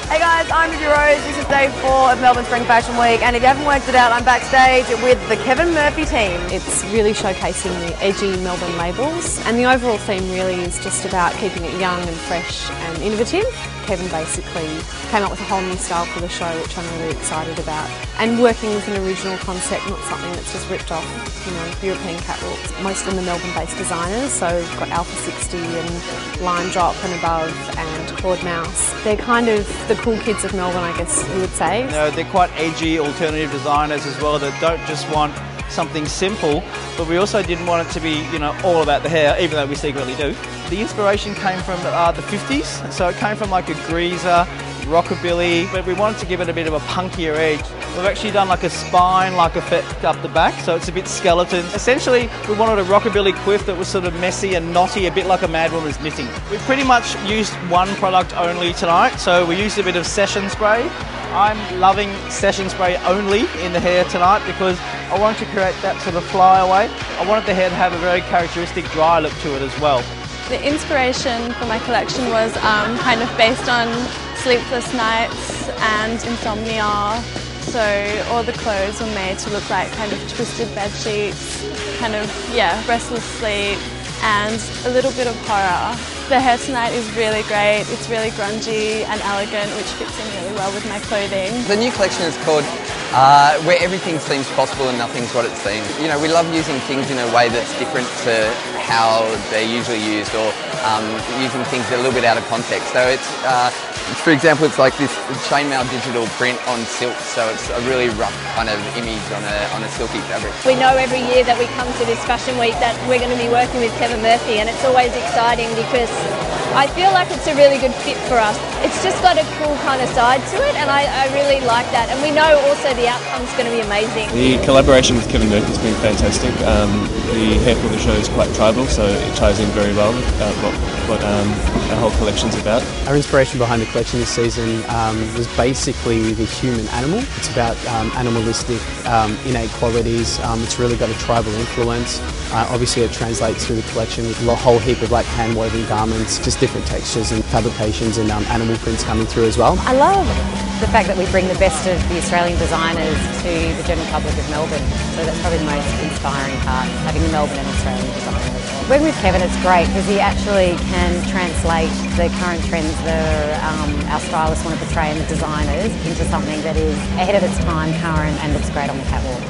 Hey guys, I'm Ruby Rose. This is day 4 of Melbourne Spring Fashion Week, and if you haven't worked it out, I'm backstage with the Kevin Murphy team. It's really showcasing the edgy Melbourne labels, and the overall theme really is just about keeping it young and fresh and innovative. Kevin basically came up with a whole new style for the show, which I'm really excited about, and working with an original concept, not something that's just ripped off, European catwalks. Most of them are Melbourne-based designers, so we've got Alpha 60 and Line Drop and Above and Claude Mouse. They're kind of the cool kids of Melbourne, I guess you would say. They're quite edgy alternative designers as well that don't just want something simple, but we also didn't want it to be, all about the hair, even though we secretly do. The inspiration came from the 50s, so it came from like a greaser, rockabilly, but we wanted to give it a bit of a punkier edge. We've actually done like a spine-like effect up the back, so it's a bit skeleton. Essentially, we wanted a rockabilly quiff that was sort of messy and knotty, a bit like a mad woman's knitting. We pretty much used one product only tonight, so we used a bit of session spray. I'm loving session spray only in the hair tonight because I wanted to create that sort of flyaway. I wanted the hair to have a very characteristic dry look to it as well. The inspiration for my collection was kind of based on sleepless nights and insomnia. So all the clothes were made to look like kind of twisted bed sheets, kind of, restless sleep and a little bit of horror. The hair tonight is really great. It's really grungy and elegant, which fits in really well with my clothing. The new collection is called Where Everything Seems Possible and Nothing's What It Seems. We love using things in a way that's different to how they're usually used, or using things a little bit out of context. So it's, for example, it's like this chainmail digital print on silk, so it's a really rough kind of image on a silky fabric. We know every year that we come to this fashion week that we're going to be working with Kevin Murphy, and it's always exciting because I feel like it's a really good fit for us. It's just got a cool kind of side to it, and I really like that. And we know also the outcome's going to be amazing. The collaboration with Kevin Murphy has been fantastic. The hair for the show is quite tribal, so it ties in very well with what our whole collection's about. Our inspiration behind the collection this season was basically the human animal. It's about animalistic innate qualities. It's really got a tribal influence. Obviously it translates through the collection with a whole heap of like hand-woven garments, just different textures and fabrications and animal prints coming through as well. I love the fact that we bring the best of the Australian designers to the general public of Melbourne. So that's probably the most inspiring part, having the Melbourne and Australian designers. Working with Kevin, it's great because he actually can translate the current trends that our stylists want to portray and the designers into something that is ahead of its time, current, and looks great on the catwalk.